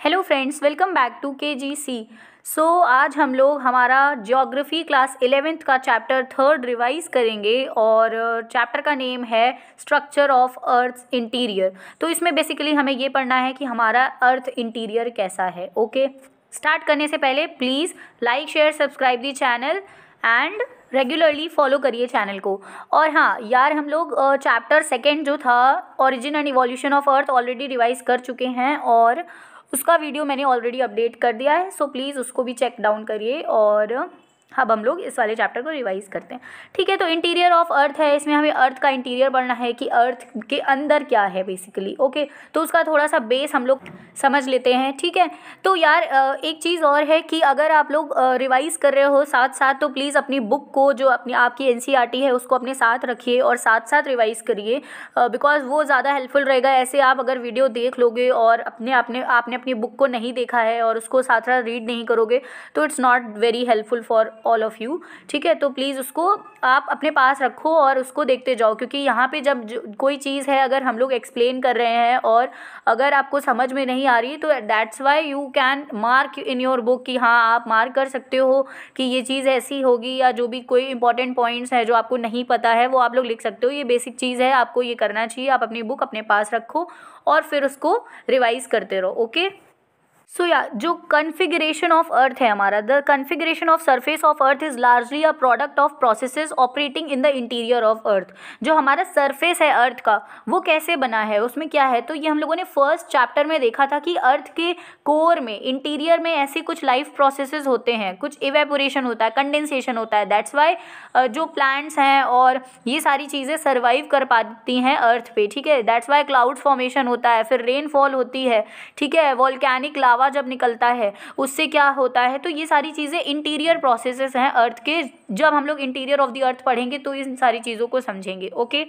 Hello friends, welcome back to KGC। आज हम लोग हमारा ज्योग्राफी क्लास 11th का चैप्टर 3 रिवाइज करेंगे और चैप्टर का नेम है स्ट्रक्चर ऑफ अर्थ इंटीरियर। तो इसमें बेसिकली हमें ये पढ़ना है कि हमारा अर्थ इंटीरियर कैसा है। ओके, स्टार्ट करने से पहले please like share subscribe the channel and regularly follow करिए चैनल को। और हाँ यार, हम लोग चैप्टर 2 जो था origin and evolution of earth already revise कर चुके हैं और उसका वीडियो मैंने ऑलरेडी अपडेट कर दिया है। सो प्लीज़ उसको भी चेक डाउन करिए और अब हम लोग इस वाले चैप्टर को रिवाइज करते हैं। ठीक है, तो इंटीरियर ऑफ अर्थ है, इसमें हमें अर्थ का इंटीरियर पढ़ना है कि अर्थ के अंदर क्या है बेसिकली। ओके, तो उसका थोड़ा सा बेस हम लोग समझ लेते हैं। ठीक है, तो यार एक चीज़ और है कि अगर आप लोग रिवाइज कर रहे हो साथ साथ, तो प्लीज़ अपनी बुक को जो अपनी आपकी NCERT है उसको अपने साथ रखिए और साथ साथ रिवाइज करिए, बिकॉज वो ज़्यादा हेल्पफुल रहेगा। ऐसे आप अगर वीडियो देख लोगे और आपने अपनी बुक को नहीं देखा है और उसको साथ साथ रीड नहीं करोगे तो it's not very helpful for all of you. ठीक है, तो प्लीज़ उसको आप अपने पास रखो और उसको देखते जाओ, क्योंकि यहाँ पे जब कोई चीज़ है अगर हम लोग एक्सप्लेन कर रहे हैं और अगर आपको समझ में नहीं आ रही तो that's why you can mark in your book कि हाँ आप मार्क कर सकते हो कि ये चीज़ ऐसी होगी, या जो भी कोई इंपॉर्टेंट पॉइंट्स है जो आपको नहीं पता है वो आप लोग लिख सकते हो। ये बेसिक चीज़ है, आपको ये करना चाहिए। आप अपनी बुक अपने पास रखो और फिर उसको रिवाइज करते रहो। ओके, सो या जो कन्फिगरेशन ऑफ अर्थ है हमारा, the configuration of surface of earth is largely a product of processes operating in the interior of earth. जो हमारा सरफेस है अर्थ का वो कैसे बना है, उसमें क्या है, तो ये हम लोगों ने फर्स्ट चैप्टर में देखा था कि अर्थ के कोर में, इंटीरियर में ऐसे कुछ लाइफ प्रोसेसेस होते हैं, कुछ इवेपोरेशन होता है, कंडेंसेशन होता है। दैट्स वाई जो प्लांट्स हैं और ये सारी चीज़ें सर्वाइव कर पाती हैं अर्थ पे। ठीक है, दैट्स वाई क्लाउड्स फॉर्मेशन होता है, फिर रेनफॉल होती है। ठीक है, वॉल्केनिक लावा जब निकलता है उससे क्या होता है। तो ये सारी चीज़ें इंटीरियर प्रोसेसेस हैं अर्थ के। जब हम लोग इंटीरियर ऑफ द अर्थ पढ़ेंगे तो इन सारी चीज़ों को समझेंगे। ओके,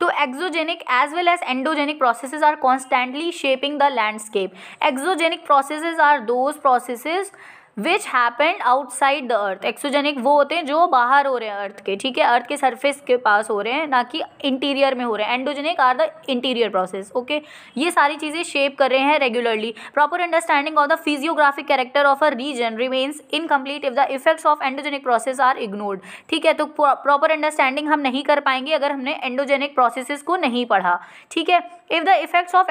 तो exogenic as well as endogenic processes are constantly shaping the landscape. Exogenic processes are those processes which happened outside the earth. Exogenic वो होते हैं जो बाहर हो रहे हैं अर्थ के। ठीक है, अर्थ के सरफेस के पास हो रहे हैं, ना कि इंटीरियर में हो रहे हैं। Endogenic are the interior process. Okay, ये सारी चीज़ें शेप कर रहे हैं regularly. Proper understanding of the physiographic character of a region remains incomplete if the effects of endogenic process are ignored. ठीक है, तो प्रॉपर अंडरस्टैंडिंग हम नहीं कर पाएंगे अगर हमने एंडोजेनिक प्रोसेसेस को नहीं पढ़ा। ठीक है, if the effects of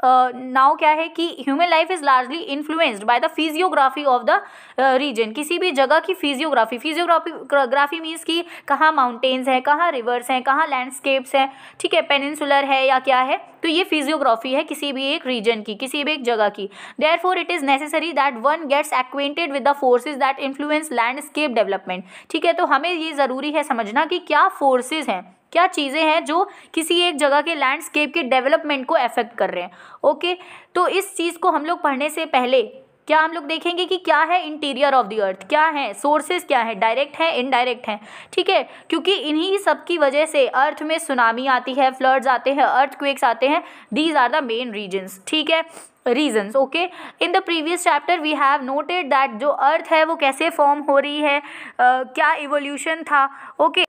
now क्या है कि human life is largely influenced by the physiography of the region. किसी भी जगह की फिजियोग्राफी मीन्स कि कहाँ माउंटेन्स हैं, कहाँ रिवर्स हैं, कहाँ लैंडस्केप्स हैं। ठीक है, पेनिनसुलर है या क्या है, तो ये फिजियोग्राफी है किसी भी एक रीजन की, किसी भी एक जगह की। Therefore it is necessary that one gets acquainted with the forces that influence landscape development. ठीक है, तो हमें ये ज़रूरी है समझना कि क्या फोर्सेज हैं, क्या चीज़ें हैं जो किसी एक जगह के लैंडस्केप के डेवलपमेंट को अफेक्ट कर रहे हैं। ओके, तो इस चीज़ को हम लोग पढ़ने से पहले क्या हम लोग देखेंगे कि क्या है इंटीरियर ऑफ द अर्थ, क्या है सोर्सेज, क्या है डायरेक्ट है, इनडायरेक्ट है। ठीक है, क्योंकि इन्हीं सब की वजह से अर्थ में सुनामी आती है, फ्लड्स आते हैं, अर्थक्वेक्स आते हैं। These are the main reasons. ठीक है, reasons. Okay, in the previous chapter we have noted that जो अर्थ है वो कैसे फॉर्म हो रही है, क्या इवोल्यूशन था। ओके,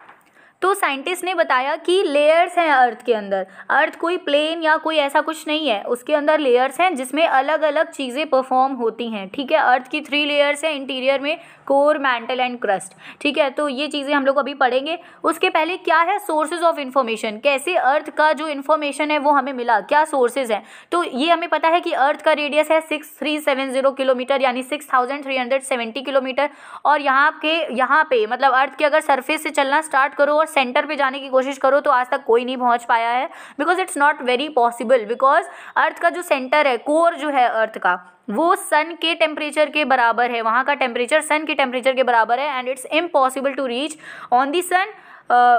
तो साइंटिस्ट ने बताया कि लेयर्स हैं अर्थ के अंदर। अर्थ कोई प्लेन या कोई ऐसा कुछ नहीं है, उसके अंदर लेयर्स हैं जिसमें अलग अलग चीज़ें परफॉर्म होती हैं। ठीक है, अर्थ की 3 लेयर्स हैं इंटीरियर में, कोर, मैंटल एंड क्रस्ट। ठीक है, तो ये चीज़ें हम लोग अभी पढ़ेंगे। उसके पहले क्या है सोर्सेज ऑफ इन्फॉर्मेशन, कैसे अर्थ का जो इन्फॉर्मेशन है वो हमें मिला, क्या सोर्सेज हैं। तो ये हमें पता है कि अर्थ का रेडियस है 6370 किलोमीटर यानी 6370 किलोमीटर। और यहाँ पे मतलब अर्थ के अगर सरफेस से चलना स्टार्ट करो और सेंटर पे जाने की कोशिश करो तो आज तक कोई नहीं पहुँच पाया है, because it's not very possible. Because अर्थ का जो सेंटर है, कोर जो है अर्थ का, वो सन के टेम्परेचर के बराबर है, वहाँ का टेम्परेचर सन के टेम्परेचर के बराबर है, and it's impossible to reach on the sun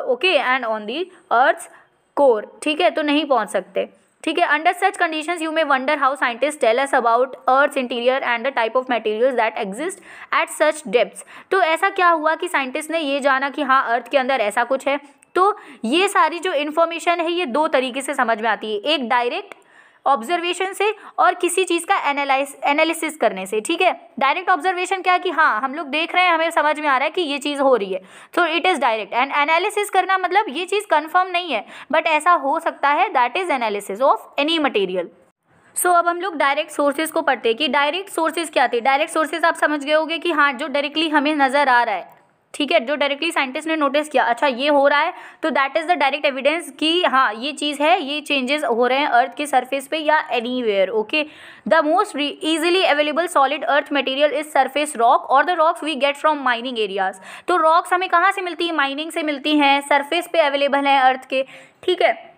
okay and on the earth core. ठीक है, तो नहीं पहुँच सकते। ठीक है, under such conditions you may wonder how scientist tell us about earth interior and the type of materials that exist at such depths. तो ऐसा क्या हुआ कि साइंटिस्ट ने ये जाना कि हाँ अर्थ के अंदर ऐसा कुछ है। तो ये सारी जो इन्फॉर्मेशन है ये 2 तरीके से समझ में आती है, एक डायरेक्ट ऑब्जर्वेशन से और किसी चीज़ का एनालिसिस करने से। ठीक है, डायरेक्ट ऑब्जर्वेशन क्या है कि हाँ हम लोग देख रहे हैं, हमें समझ में आ रहा है कि ये चीज़ हो रही है, तो it is direct. And analysis करना मतलब ये चीज़ कंफर्म नहीं है बट ऐसा हो सकता है, that is analysis of any material. So अब हम लोग डायरेक्ट सोर्सेज को पढ़ते हैं कि डायरेक्ट सोर्सेज क्या थे। डायरेक्ट सोर्सेज आप समझ गए होंगे कि हाँ, जो डायरेक्टली हमें नज़र आ रहा है, ठीक है, जो डायरेक्टली साइंटिस्ट ने नोटिस किया, अच्छा ये हो रहा है, तो that is the direct evidence कि हाँ ये चीज़ है, ये चेंजेस हो रहे हैं अर्थ के सरफेस पे या anywhere. Okay, the most easily available solid earth material is surface rock और the rocks we get from mining areas. तो रॉक्स हमें कहाँ से मिलती है? माइनिंग से मिलती हैं, सरफेस पे अवेलेबल हैं अर्थ के, ठीक है।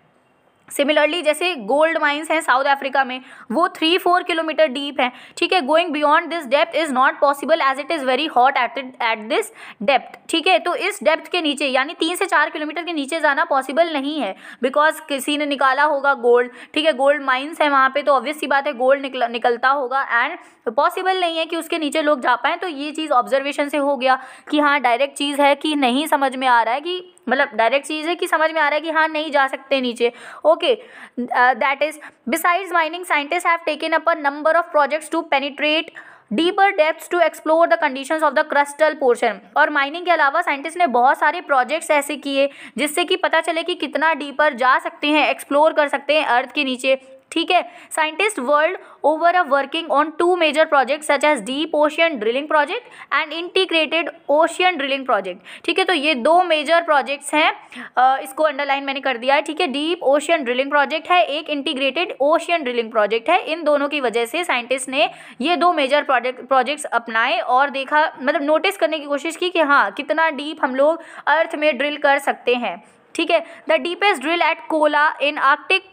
सिमिलरली जैसे गोल्ड माइंस हैं साउथ अफ्रीका में, वो 3-4 किलोमीटर डीप हैं, ठीक है। Going beyond this depth is not possible as it is very hot at this depth, ठीक है। तो इस डेप्थ के नीचे यानी 3 से 4 किलोमीटर के नीचे जाना पॉसिबल नहीं है, बिकॉज किसी ने निकाला होगा गोल्ड, ठीक है, गोल्ड माइंस है वहाँ पे, तो ऑब्वियस सी बात है गोल्ड निकलता होगा, एंड पॉसिबल नहीं है कि उसके नीचे लोग जा पाएँ। तो ये चीज़ ऑब्जर्वेशन से हो गया कि हाँ डायरेक्ट चीज़ है कि नहीं समझ में आ रहा है, कि मतलब डायरेक्ट चीज़ है कि समझ में आ रहा है कि हाँ नहीं जा सकते नीचे। Okay, that is besides mining scientist have taken up a number of projects to penetrate deeper depths to explore the conditions of the crustal portion. और माइनिंग के अलावा साइंटिस्ट ने बहुत सारे प्रोजेक्ट्स ऐसे किए जिससे कि पता चले कि कितना डीपर जा सकते हैं, एक्सप्लोर कर सकते हैं अर्थ के नीचे, ठीक है। Scientist world over are working on 2 major project such as deep ocean drilling project and integrated ocean drilling project, ठीक है। तो ये 2 मेजर प्रोजेक्ट्स हैं, इसको अंडरलाइन मैंने कर दिया है, ठीक है। डीप ओशियन ड्रिलिंग प्रोजेक्ट है, एक इंटीग्रेटेड ओशियन ड्रिलिंग प्रोजेक्ट है। इन दोनों की वजह से साइंटिस्ट ने ये 2 मेजर प्रोजेक्ट्स अपनाए और देखा, मतलब नोटिस करने की कोशिश की कि हाँ कितना डीप हम लोग अर्थ में ड्रिल कर सकते हैं, ठीक है। The deepest drill at Kola in Arctic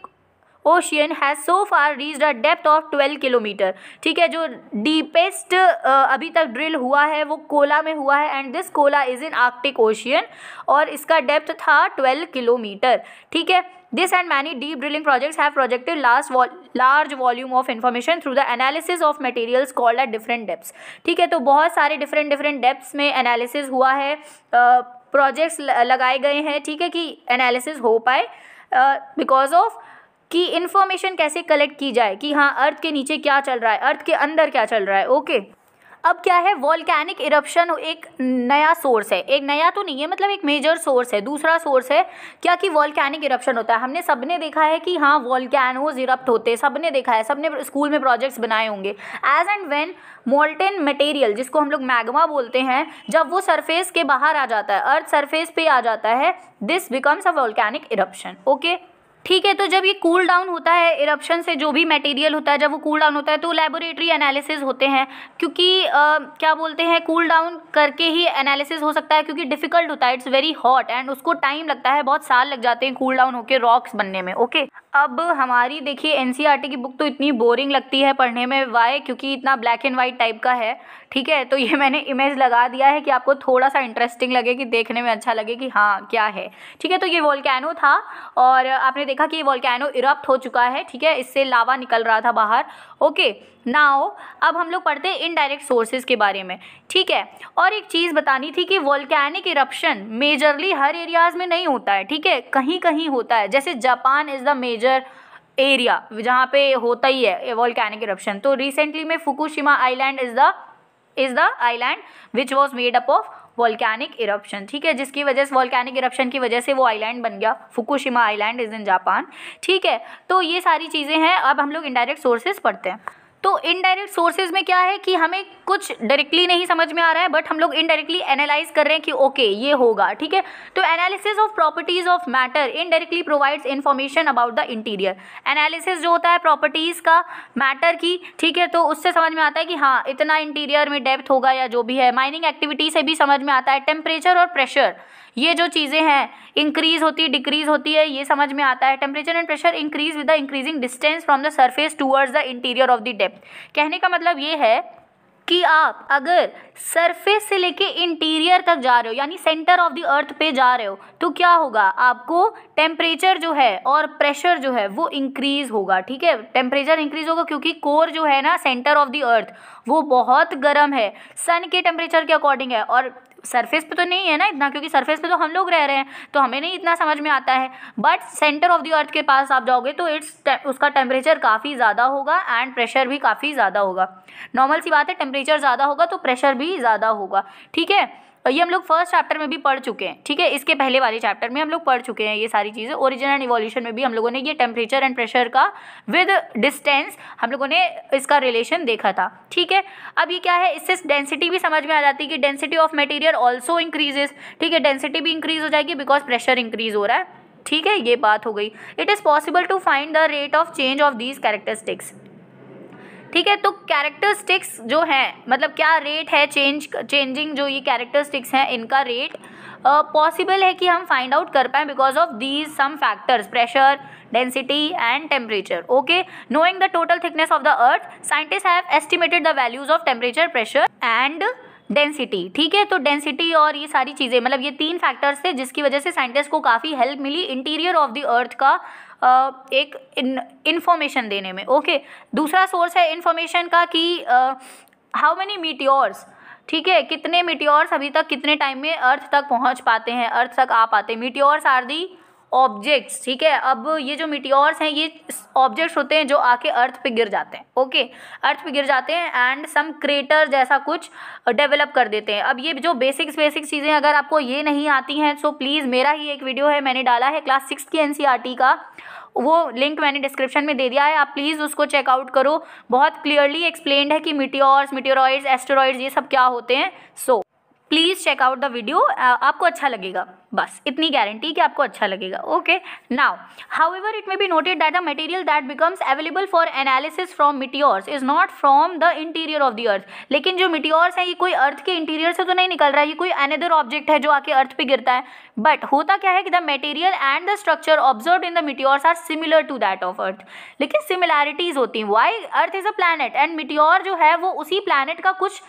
Ocean has so far reached a depth of 12 kilometre, ठीक है। जो डीपेस्ट अभी तक ड्रिल हुआ है वो कोला में हुआ है, and this Cola is in Arctic ocean, और इसका डेप्थ था 12 किलोमीटर, ठीक है। This and many deep drilling projects have projected large volume of information through the analysis of materials called at different depths, ठीक है। तो बहुत सारे डिफरेंट डेप्थ्स में एनालिसिस हुआ है, प्रोजेक्ट्स लगाए गए हैं, ठीक है, कि एनालिसिस हो पाए बिकॉज ऑफ कि इन्फॉर्मेशन कैसे कलेक्ट की जाए कि हाँ अर्थ के नीचे क्या चल रहा है, अर्थ के अंदर क्या चल रहा है। ओके, अब क्या है, वॉल्केनिक इरप्शन एक नया सोर्स है, एक नया तो नहीं है, मतलब एक मेजर सोर्स है, दूसरा सोर्स है क्या कि वॉल्केनिक इरप्शन होता है। हमने सबने देखा है कि हाँ वॉल्केनोज इरप्ट होते हैं, सबने देखा है, सबने स्कूल में प्रोजेक्ट्स बनाए होंगे। As and when molten material, जिसको हम लोग मैग्मा बोलते हैं, जब वो सरफेस के बाहर आ जाता है, अर्थ सरफेस पे आ जाता है, this becomes a volcanic eruption. Okay, ठीक है। तो जब ये कूल डाउन होता है इरप्शन से, जो भी मटेरियल होता है जब वो कूल डाउन होता है तो लैबोरेटरी एनालिसिस होते हैं, क्योंकि क्या बोलते हैं, कूल डाउन करके ही एनालिसिस हो सकता है, क्योंकि डिफ़िकल्ट होता है, इट्स वेरी हॉट एंड उसको टाइम लगता है, बहुत साल लग जाते हैं कूल डाउन होकर रॉक्स बनने में। ओके, अब हमारी देखिए एनसीईआरटी की बुक तो इतनी बोरिंग लगती है पढ़ने में, वाई, क्योंकि इतना ब्लैक एंड वाइट टाइप का है, ठीक है। तो ये मैंने इमेज लगा दिया है कि आपको थोड़ा सा इंटरेस्टिंग लगे, कि देखने में अच्छा लगे कि हाँ क्या है, ठीक है। तो ये वोल्केनो था और आपने देखा कि ये वोल्केनो इरप्ट हो चुका है, ठीक है, इससे लावा निकल रहा था बाहर। ओके, नाउ अब हम लोग पढ़ते हैं इनडायरेक्ट सोर्सेज के बारे में, ठीक है। और एक चीज़ बतानी थी कि वोल्केनिक इरप्शन मेजरली हर एरियाज़ में नहीं होता है, ठीक है, कहीं कहीं होता है। जैसे Japan is the major area जहाँ पे होता ही है वोल्केनिक इरप्शन। तो रिसेंटली में Fukushima island is the island which was made up of volcanic eruption, ठीक है, जिसकी वजह से वॉल्केनिक इरप्शन की वजह से वो आइलैंड बन गया, Fukushima island is in Japan, ठीक है। तो ये सारी चीज़ें हैं। अब हम लोग इनडायरेक्ट सोर्सेज पढ़ते हैं। तो इनडायरेक्ट सोर्सेज में क्या है कि हमें कुछ डायरेक्टली नहीं समझ में आ रहा है, बट हम लोग इनडायरेक्टली एनालाइज कर रहे हैं कि ओके ये होगा, ठीक है। तो analysis of properties of matter indirectly provides information about the interior. Analysis जो होता है प्रॉपर्टीज़ का मैटर की, ठीक है, तो उससे समझ में आता है कि हाँ इतना इंटीरियर में डेप्थ होगा या जो भी है। माइनिंग एक्टिविटी से भी समझ में आता है। टेम्परेचर और प्रेशर, ये जो चीज़ें हैं, इंक्रीज होती है डिक्रीज होती है, ये समझ में आता है। Temperature and pressure increase with the increasing distance from the surface towards the interior of the depth. कहने का मतलब ये है कि आप अगर सरफेस से लेके इंटीरियर तक जा रहे हो, यानी सेंटर ऑफ द अर्थ पे जा रहे हो, तो क्या होगा, आपको टेम्परेचर जो है और प्रेशर जो है वो इंक्रीज होगा, ठीक है। टेम्परेचर इंक्रीज होगा क्योंकि कोर जो है ना, सेंटर ऑफ द अर्थ, वो बहुत गर्म है सन के टेम्परेचर के अकॉर्डिंग है, और सरफेस पे तो नहीं है ना इतना, क्योंकि सरफेस पे तो हम लोग रह रहे हैं तो हमें नहीं इतना समझ में आता है। बट सेंटर ऑफ द अर्थ के पास आप जाओगे तो उसका टेम्परेचर काफ़ी ज़्यादा होगा एंड प्रेशर भी काफ़ी ज़्यादा होगा। नॉर्मल सी बात है, टेम्परेचर ज़्यादा होगा तो प्रेशर भी ज़्यादा होगा, ठीक है। ये हम लोग फर्स्ट चैप्टर में भी पढ़ चुके हैं, ठीक है, इसके पहले वाले चैप्टर में हम लोग पढ़ चुके हैं ये सारी चीज़ें। ओरिजिन एंड इवोल्यूशन में भी हम लोगों ने ये टेम्परेचर एंड प्रेशर का विद डिस्टेंस हम लोगों ने इसका रिलेशन देखा था, ठीक है। अब ये क्या है, इससे डेंसिटी भी समझ में आ जाती है कि density of material also increases, ठीक है, डेंसिटी भी इंक्रीज हो जाएगी बिकॉज प्रेशर इंक्रीज हो रहा है, ठीक है, ये बात हो गई। It is possible to find the rate of change of these characteristics, ठीक है। तो कैरेक्टरिस्टिक्स जो हैं, मतलब क्या रेट है चेंजिंग जो ये कैरेक्टरिस्टिक्स हैं इनका रेट पॉसिबल है कि हम फाइंड आउट कर पाएँ because of these some factors, pressure, density and temperature, okay. Knowing the total thickness of the earth, scientist have estimated the values of temperature, pressure and density, ठीक है। तो density और ये सारी चीज़ें, मतलब ये 3 फैक्टर्स थे जिसकी वजह से साइंटिस्ट को काफ़ी हेल्प मिली इंटीरियर ऑफ द अर्थ का एक इंफॉर्मेशन देने में, ओके। दूसरा सोर्स है इंफॉर्मेशन का कि हाउ मेनी मीटियोर्स, ठीक है, कितने मीटियोर्स अभी तक कितने टाइम में अर्थ तक पहुंच पाते हैं, अर्थ तक आ पाते हैं। मीटियोर्स आर दी ऑब्जेक्ट्स, ठीक है। अब ये जो मीटियोर्स हैं ये ऑब्जेक्ट्स होते हैं जो आके अर्थ पे गिर जाते हैं, ओके, अर्थ पे गिर जाते हैं एंड सम क्रेटर जैसा कुछ डेवलप कर देते हैं। अब ये जो बेसिक चीज़ें अगर आपको ये नहीं आती हैं सो प्लीज़ मेरा ही एक वीडियो है, मैंने डाला है क्लास 6 की एनसीईआरटी का, वो लिंक मैंने डिस्क्रिप्शन में दे दिया है, आप प्लीज़ उसको चेकआउट करो। बहुत क्लियरली एक्सप्लेन्ड है कि मीटियोर्स, मीटियोरॉइड्स, एस्टेरॉइड्स ये सब क्या होते हैं। So please check out the video, आपको अच्छा लगेगा, बस इतनी गारंटी कि आपको अच्छा लगेगा, okay. Now however it may be noted that the material that becomes available for analysis from meteors is not from the interior of the अर्थ, लेकिन जो मीटियोर्स हैं ये कोई अर्थ के इंटीरियर से तो नहीं निकल रहा है, ये कोई अनदर ऑब्जेक्ट है जो आके अर्थ पे गिरता है। बट होता क्या है कि the material and the structure observed in the meteors are similar to that of earth, लेकिन सिमिलैरिटीज होती हैं। Why earth is a planet and meteor जो है वो उसी प्लैनेट का कुछ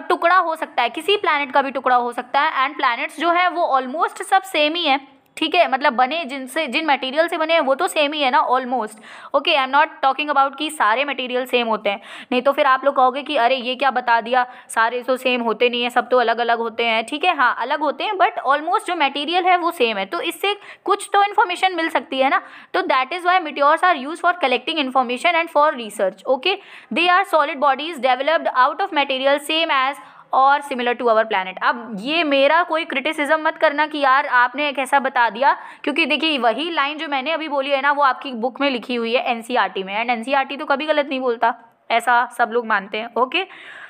टुकड़ा हो सकता है, किसी प्लैनेट का भी टुकड़ा हो सकता है, एंड प्लैनेट्स जो है वो ऑलमोस्ट सब सेम ही है, ठीक है, मतलब बने जिन मटेरियल से बने हैं वो तो सेम ही है ना, almost, okay. I am not talking about कि सारे मटेरियल सेम होते हैं, नहीं तो फिर आप लोग कहोगे कि अरे ये क्या बता दिया, सारे तो सेम होते नहीं है, सब तो अलग अलग होते हैं, ठीक है, हाँ अलग होते हैं बट ऑलमोस्ट जो मटेरियल है वो सेम है, तो इससे कुछ तो इन्फॉर्मेशन मिल सकती है ना। तो that is why meteors are use for collecting information and for research, okay. They are solid bodies developed out of material same as और सिमिलर टू अवर प्लैनेट। अब ये मेरा कोई क्रिटिसिज्म मत करना कि यार आपने एक ऐसा बता दिया, क्योंकि देखिए वही लाइन जो मैंने अभी बोली है ना वो आपकी बुक में लिखी हुई है एनसीईआरटी में, एंड एनसीईआरटी तो कभी गलत नहीं बोलता, ऐसा सब लोग मानते हैं, okay.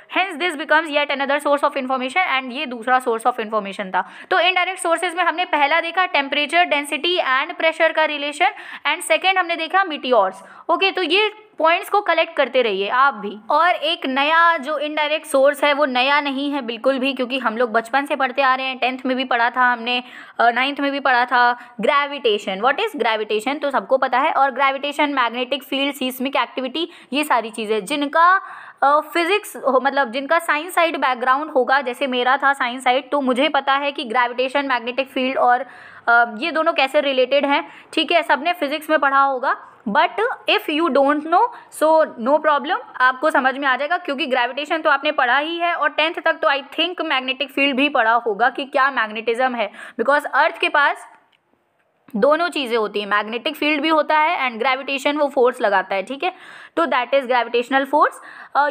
Hence this becomes yet another source of information, and ये दूसरा source of information था। तो इनडायरेक्ट सोर्सेज में हमने पहला देखा टेम्परेचर, डेंसिटी एंड प्रेशर का रिलेशन, एंड सेकेंड हमने देखा मीटियोर्स, ओके। तो ये पॉइंट्स को कलेक्ट करते रहिए आप भी। और एक नया जो इनडायरेक्ट सोर्स है वो नया नहीं है बिल्कुल भी, क्योंकि हम लोग बचपन से पढ़ते आ रहे हैं, 10th में भी पढ़ा था हमने, 9th में भी पढ़ा था, ग्रेविटेशन। व्हाट इज़ ग्रेविटेशन तो सबको पता है, और gravitation, magnetic field, seismic activity, ये सारी चीज़ें जिनका फिजिक्स मतलब जिनका साइंस साइड बैकग्राउंड होगा, जैसे मेरा था साइंस साइड, तो मुझे पता है कि ग्रेविटेशन, मैग्नेटिक फील्ड और ये दोनों कैसे रिलेटेड हैं, ठीक है, सबने फिजिक्स में पढ़ा होगा। But if you don't know so no problem, आपको समझ में आ जाएगा, क्योंकि ग्रेविटेशन तो आपने पढ़ा ही है, और 10th तक तो आई थिंक मैग्नेटिक फील्ड भी पढ़ा होगा कि क्या मैग्नेटिज्म है, बिकॉज अर्थ के पास दोनों चीज़ें होती हैं, मैग्नेटिक फील्ड भी होता है एंड ग्रेविटेशन वो फोर्स लगाता है, ठीक है। तो दैट इज़ ग्रेविटेशनल फोर्स।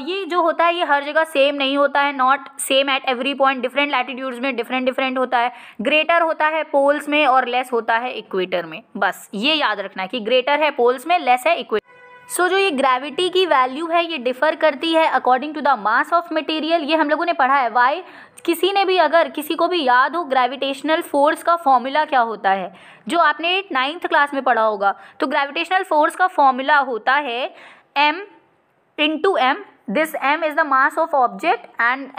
ये जो होता है ये हर जगह सेम नहीं होता है, not same at every point, different latitudes में डिफरेंट होता है। ग्रेटर होता है पोल्स में और लेस होता है इक्वेटर में, बस ये याद रखना है कि ग्रेटर है पोल्स में, लेस है इक्वेटर। सो जो ये ग्रेविटी की वैल्यू है ये डिफ़र करती है according to the mass of material, ये हम लोगों ने पढ़ा है। वाई, किसी ने भी अगर किसी को भी याद हो ग्रेविटेशनल फोर्स का फॉर्मूला क्या होता है, जो आपने 9th क्लास में पढ़ा होगा, तो ग्रेविटेशनल फोर्स का फॉर्मूला होता है m into m, this m is the mass of object and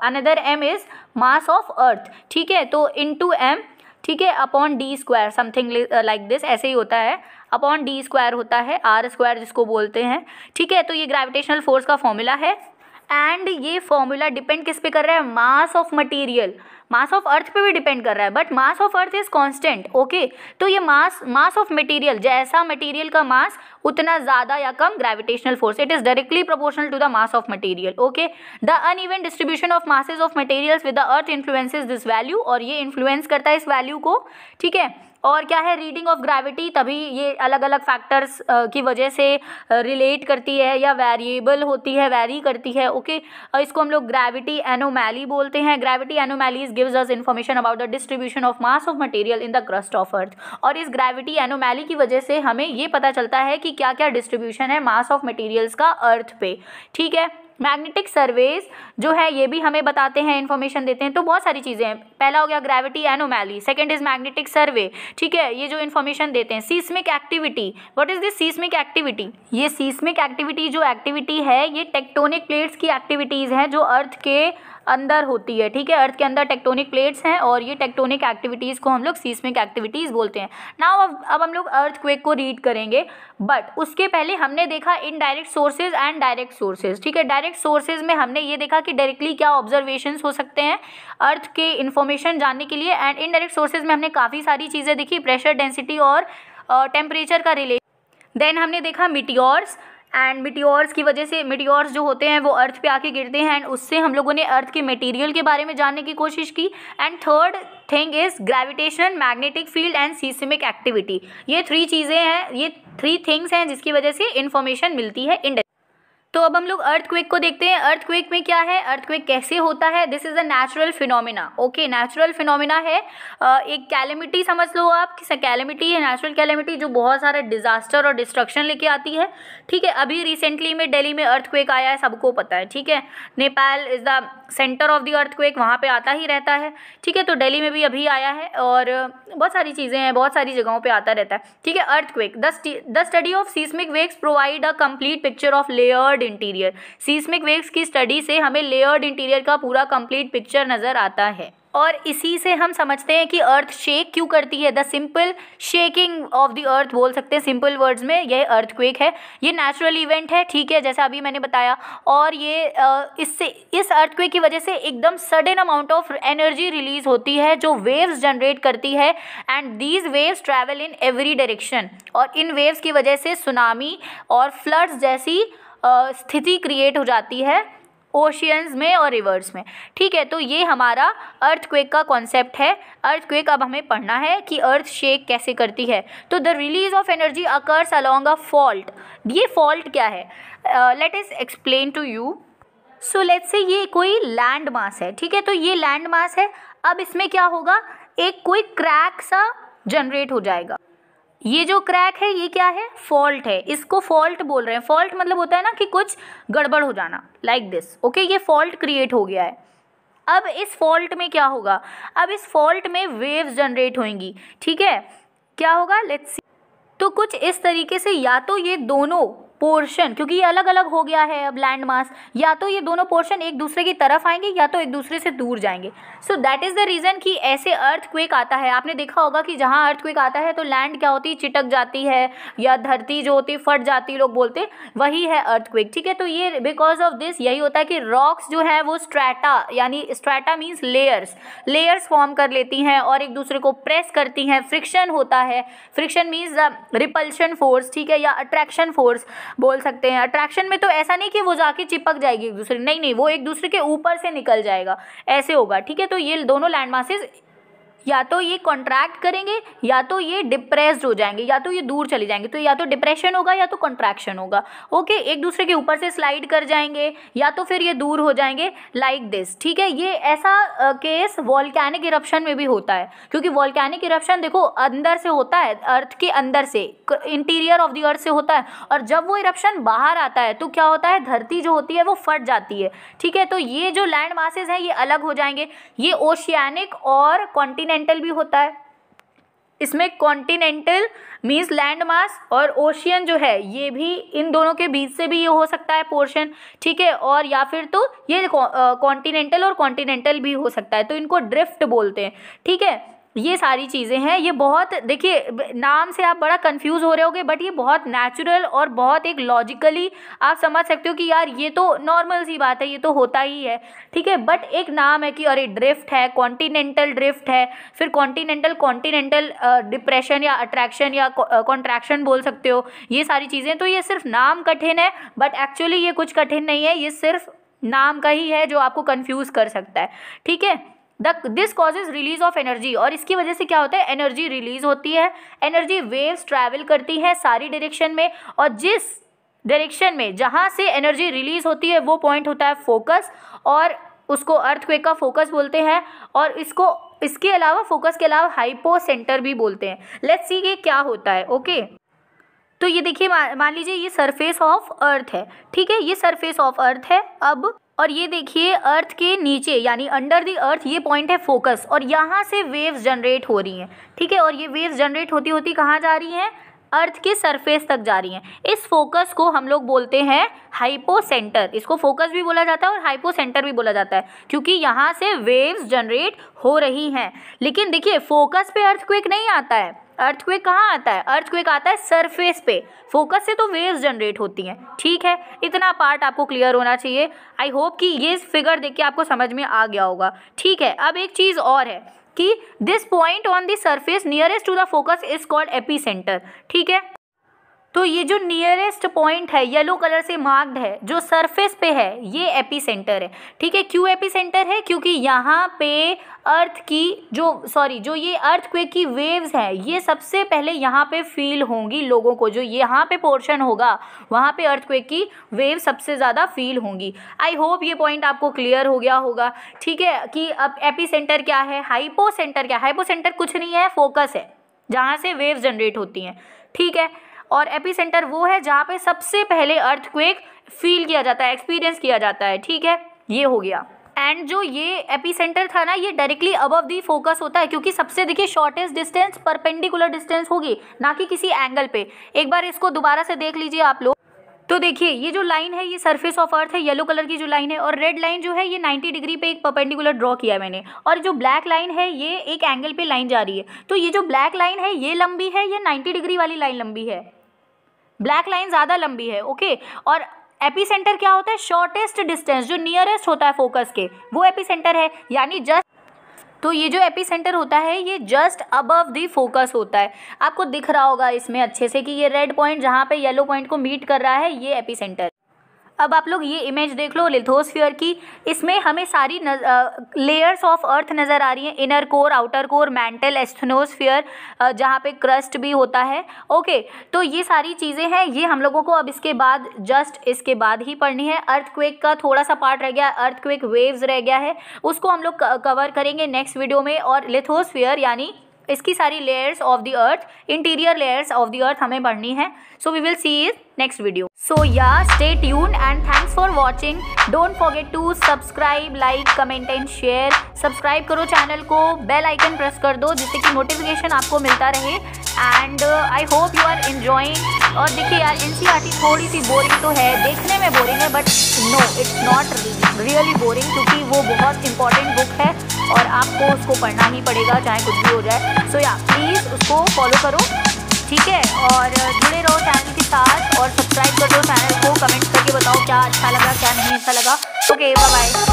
another m is mass of earth, ठीक है। तो into m, ठीक है, upon D square, something like this, ऐसे ही होता है, अपॉन डी स्क्वायर होता है, आर स्क्वायर जिसको बोलते हैं, ठीक है। तो ये ग्रेविटेशनल फोर्स का फॉर्मूला है, एंड ये फॉर्मूला डिपेंड किस पे कर रहा है, mass of material, mass of earth पे भी डिपेंड कर रहा है, but mass of earth is constant, okay. तो ये मास ऑफ मटेरियल, जैसा मटेरियल का मास उतना ज़्यादा या कम gravitational force, it is directly proportional to the mass of material, okay. The uneven distribution of masses of materials with the earth influences this value, और ये इन्फ्लुएंस करता है इस वैल्यू को, ठीक है। और क्या है, रीडिंग ऑफ ग्रेविटी, तभी ये अलग अलग फैक्टर्स की वजह से रिलेट करती है या वेरिएबल होती है, वेरी करती है। ओके, इसको हम लोग ग्रेविटी एनोमैली बोलते हैं। Gravity anomalies gives us information about the distribution of mass of material in the crust of earth. और इस ग्रेविटी एनोमैली की वजह से हमें ये पता चलता है कि क्या क्या डिस्ट्रीब्यूशन है मास ऑफ मटेरियल्स का अर्थ पे। ठीक है, मैग्नेटिक सर्वेज जो है ये भी हमें बताते हैं, इन्फॉर्मेशन देते हैं। तो बहुत सारी चीज़ें हैं। पहला हो गया ग्रेविटी एनोमैली, सेकंड इज मैग्नेटिक सर्वे। ठीक है, ये जो इन्फॉर्मेशन देते हैं। Seismic activity, what is this seismic activity? ये सीस्मिक एक्टिविटी जो एक्टिविटी है ये टेक्टोनिक प्लेट्स की एक्टिविटीज़ हैं जो अर्थ के अंदर होती है। ठीक है, अर्थ के अंदर टेक्टोनिक प्लेट्स हैं और ये टेक्टोनिक एक्टिविटीज़ को हम लोग सीस्मिक एक्टिविटीज़ बोलते हैं। नाउ अब हम लोग अर्थक्वेक को रीड करेंगे, बट उसके पहले हमने देखा indirect sources and direct sources. ठीक है, डायरेक्ट सोर्सेज में हमने ये देखा कि डायरेक्टली क्या ऑब्जर्वेशंस हो सकते हैं अर्थ के इन्फॉर्मेशन जानने के लिए, एंड इनडायरेक्ट सोर्सेज में हमने काफ़ी सारी चीज़ें देखी, प्रेशर, डेंसिटी और टेम्परेचर का रिलेशन। देन हमने देखा मीटियोर्स, एंड मीटियोर्स की वजह से, मीटियोर्स जो होते हैं वो अर्थ पे आके गिरते हैं एंड उससे हम लोगों ने अर्थ के मटेरियल के बारे में जानने की कोशिश की। And third thing is gravitation, magnetic field and seismic activity. ये 3 चीज़ें हैं, ये 3 थिंग्स हैं जिसकी वजह से इंफॉर्मेशन मिलती है इंडायरेक्ट। तो अब हम लोग अर्थक्वेक को देखते हैं। अर्थक्वेक में क्या है, अर्थक्वेक कैसे होता है? This is a natural phenomena. Okay, natural phenomena है, एक कैलेमिटी समझ लो आप, कि कैलेमिटी है, नेचुरल कैलेमिटी जो बहुत सारा डिजास्टर और डिस्ट्रक्शन लेके आती है। ठीक है, अभी रिसेंटली में दिल्ली में अर्थक्वेक आया है, सबको पता है। ठीक है, Nepal is the centre of the earthquake, वहाँ पे आता ही रहता है। ठीक है, तो दिल्ली में भी अभी आया है और बहुत सारी चीज़ें हैं, बहुत सारी जगहों पे आता रहता है। ठीक है, earthquake, the study of seismic waves provide a complete picture of layered interior. Seismic waves की स्टडी से हमें लेयर्ड इंटीरियर का पूरा कंप्लीट पिक्चर नज़र आता है और इसी से हम समझते हैं कि अर्थ शेक क्यों करती है। The simple shaking of the अर्थ बोल सकते हैं सिंपल वर्ड्स में, यह अर्थक्वेक है। ये नेचुरल इवेंट है, ठीक है, जैसा अभी मैंने बताया। और ये इस अर्थक्वेक की वजह से एकदम sudden amount of energy release होती है जो वेव्स जनरेट करती है, and these waves travel in every direction. और इन वेव्स की वजह से सुनामी और फ्लड्स जैसी स्थिति क्रिएट हो जाती है ओशियंस में और रिवर्स में। ठीक है, तो ये हमारा अर्थक्वेक का कॉन्सेप्ट है। अर्थक्वेक अब हमें पढ़ना है कि अर्थ शेक कैसे करती है। तो the release of energy occurs along a fault. ये फॉल्ट क्या है? Let us explain to you. So let's say ये कोई लैंड मास है। ठीक है, तो ये लैंड मास है। अब इसमें क्या होगा, एक कोई क्रैक सा जनरेट हो जाएगा। ये जो क्रैक है ये क्या है? फॉल्ट है। इसको फॉल्ट बोल रहे हैं। फॉल्ट मतलब होता है ना कि कुछ गड़बड़ हो जाना, लाइक दिस। ओके, ये फॉल्ट क्रिएट हो गया है। अब इस फॉल्ट में क्या होगा? अब इस फॉल्ट में वेव्स जनरेट होंगी। ठीक है, क्या होगा, लेट्स सी। तो कुछ इस तरीके से, या तो ये दोनों पोर्शन, क्योंकि ये अलग अलग हो गया है अब लैंड मास, या तो ये दोनों पोर्शन एक दूसरे की तरफ आएंगे या तो एक दूसरे से दूर जाएंगे। So that is the reason कि ऐसे अर्थक्वेक आता है। आपने देखा होगा कि जहाँ अर्थक्वेक आता है तो लैंड क्या होती है, चिटक जाती है, या धरती जो होती है फट जाती है, लोग बोलते वही है अर्थक्वेक। ठीक है, तो ये बिकॉज ऑफ दिस यही होता है कि रॉक्स जो है वो स्ट्रैटा, यानी स्ट्रैटा मीन्स लेयर्स फॉर्म कर लेती हैं और एक दूसरे को प्रेस करती हैं। फ्रिक्शन होता है, फ्रिक्शन मीन्स रिपल्शन फोर्स। ठीक है, या अट्रैक्शन फोर्स बोल सकते हैं। अट्रैक्शन में तो ऐसा नहीं कि वो जाके चिपक जाएगी एक दूसरे, नहीं, वो एक दूसरे के ऊपर से निकल जाएगा, ऐसे होगा। ठीक है, तो ये दोनों लैंड मासेस या तो ये कॉन्ट्रैक्ट करेंगे या तो ये डिप्रेस्ड हो जाएंगे, या तो ये दूर चले जाएंगे। तो या तो डिप्रेशन होगा या तो कॉन्ट्रैक्शन होगा। ओके, एक दूसरे के ऊपर से स्लाइड कर जाएंगे या तो फिर ये दूर हो जाएंगे, लाइक दिस। ठीक है, ये ऐसा केस वॉल्केनिक इरप्शन में भी होता है, क्योंकि वॉल्केनिक इरप्शन देखो अंदर से होता है, अर्थ के अंदर से, इंटीरियर ऑफ द अर्थ से होता है, और जब वो इरप्शन बाहर आता है तो क्या होता है, धरती जो होती है वो फट जाती है। ठीक है, तो ये जो लैंड मासेस हैं ये अलग हो जाएंगे। ये ओशियानिक और कॉन्टिनेंटल भी होता है। इसमें कॉन्टिनेंटल मीन्स लैंड मास, और ओशियन जो है ये भी, इन दोनों के बीच से भी ये हो सकता है पोर्शन। ठीक है, और या फिर तो ये कॉन्टिनेंटल और कॉन्टिनेंटल भी हो सकता है, तो इनको ड्रिफ्ट बोलते हैं। ठीक है, ये सारी चीज़ें हैं। ये बहुत, देखिए नाम से आप बड़ा कंफ्यूज हो रहे होगे, बट ये बहुत नेचुरल और बहुत एक लॉजिकली आप समझ सकते हो कि यार ये तो नॉर्मल सी बात है, ये तो होता ही है। ठीक है, बट एक नाम है कि अरे ड्रिफ्ट है, कॉन्टिनेंटल ड्रिफ्ट है, फिर कॉन्टिनेंटल डिप्रेशन या अट्रैक्शन या कॉन्ट्रैक्शन बोल सकते हो, ये सारी चीज़ें। तो ये सिर्फ नाम कठिन है, बट एक्चुअली ये कुछ कठिन नहीं है, ये सिर्फ नाम का ही है जो आपको कंफ्यूज कर सकता है। ठीक है, this causes release of energy, और इसकी वजह से क्या होता है, एनर्जी रिलीज होती है, एनर्जी वेव्स ट्रैवल करती हैं सारी डायरेक्शन में, और जिस डायरेक्शन में जहाँ से एनर्जी रिलीज होती है वो पॉइंट होता है फोकस, और उसको अर्थक्वेक का फोकस बोलते हैं, और इसके अलावा फोकस के अलावा हाइपोसेंटर भी बोलते हैं। लेट्स सी कि क्या होता है। ओके, तो ये देखिए, मान लीजिए ये सरफेस ऑफ अर्थ है, ठीक है, ये सरफेस ऑफ अर्थ है अब, और ये देखिए अर्थ के नीचे यानी अंडर द अर्थ ये पॉइंट है फोकस, और यहाँ से वेव्स जनरेट हो रही हैं, ठीक है, और ये वेव्स जनरेट होती होती कहाँ जा रही हैं, अर्थ के सरफेस तक जा रही हैं। इस फोकस को हम लोग बोलते हैं हाइपोसेंटर, इसको फोकस भी बोला जाता है और हाइपोसेंटर भी बोला जाता है, क्योंकि यहाँ से वेव्स जनरेट हो रही हैं। लेकिन देखिए फोकस पे अर्थक्वेक नहीं आता है, अर्थक्वेक कहाँ आता है, अर्थक्वेक आता है सरफेस पे, फोकस से तो वेव्स जनरेट होती हैं, ठीक है। इतना पार्ट आपको क्लियर होना चाहिए। आई होप कि ये फिगर देख के आपको समझ में आ गया होगा, ठीक है। अब एक चीज़ और है कि this point on the surface nearest to the focus is called epicentre, ठीक है। तो ये जो नियरेस्ट पॉइंट है येलो कलर से मार्क्ड है जो सरफेस पे है, ये एपिसेंटर है, ठीक है। क्यों एपिसेंटर है, क्योंकि यहाँ पे अर्थ की जो ये अर्थक्वेक की वेव्स हैं ये सबसे पहले यहाँ पे फील होंगी लोगों को, जो यहाँ पे पोर्शन होगा वहाँ पे अर्थक्वेक की वेव सबसे ज़्यादा फील होंगी। आई होप ये पॉइंट आपको क्लियर हो गया होगा, ठीक है। कि अब एपिसेंटर क्या है, हाइपोसेंटर क्या है, हाइपोसेंटर कुछ नहीं है, फोकस है जहाँ से वेव्स जनरेट होती हैं, ठीक है। और एपिसेंटर वो है जहाँ पे सबसे पहले अर्थक्वेक फील किया जाता है, एक्सपीरियंस किया जाता है, ठीक है। ये हो गया। एंड जो ये एपिसेंटर था ना, ये डायरेक्टली अबव दी फोकस होता है, क्योंकि सबसे देखिए शॉर्टेस्ट डिस्टेंस परपेंडिकुलर डिस्टेंस होगी, ना कि किसी एंगल पे। एक बार इसको दोबारा से देख लीजिए आप लोग। तो देखिए ये जो लाइन है ये सरफेस ऑफ अर्थ है, येलो कलर की जो लाइन है, और रेड लाइन जो है ये 90 डिग्री पे एक परपेंडिकुलर ड्रॉ किया है मैंने, और जो ब्लैक लाइन है ये एक एंगल पे लाइन जा रही है। तो ये जो ब्लैक लाइन है ये लंबी है, ये 90 डिग्री वाली लाइन लंबी है, ब्लैक लाइन ज़्यादा लंबी है, ओके। और एपिसेंटर क्या होता है, शॉर्टेस्ट डिस्टेंस जो नियरेस्ट होता है फोकस के, वो एपिसेंटर है, यानी जस्ट, तो ये जो एपिसेंटर होता है ये जस्ट अबव द फोकस होता है। आपको दिख रहा होगा इसमें अच्छे से कि ये रेड पॉइंट जहाँ पे येलो पॉइंट को मीट कर रहा है ये एपिसेंटर। अब आप लोग ये इमेज देख लो लिथोस्फीयर की, इसमें हमें सारी लेयर्स ऑफ अर्थ नज़र आ रही हैं, inner core, outer core, mantle, asthenosphere, जहाँ पे क्रस्ट भी होता है, ओके। तो ये सारी चीज़ें हैं, ये हम लोगों को अब इसके बाद ही पढ़नी है। अर्थक्वेक का थोड़ा सा पार्ट रह गया, अर्थक्वेक वेव्स रह गया है, उसको हम लोग कवर करेंगे नेक्स्ट वीडियो में। और लिथोस्फीयर यानी इसकी सारी layers of the earth, interior layers of the earth हमें पढ़नी है। So we will see in next video. So yeah stay tune and thanks for watching. Don't forget to subscribe, like, comment and share. Subscribe करो channel को, bell icon press कर दो जिससे कि notification आपको मिलता रहे। And I hope you are enjoying. और देखिए यार NCERT थोड़ी सी बोरिंग तो है, देखने में बोरिंग है, but no it's not really boring, क्योंकि वो बहुत इंपॉर्टेंट बुक है और आपको उसको पढ़ना ही पड़ेगा चाहे कुछ भी हो जाए। सो या प्लीज़ उसको फॉलो करो, ठीक है। और जुड़े रहो चैनल के साथ और सब्सक्राइब कर दो चैनल को, कमेंट करके बताओ क्या अच्छा लगा क्या नहीं अच्छा लगा। Okay, bye bye.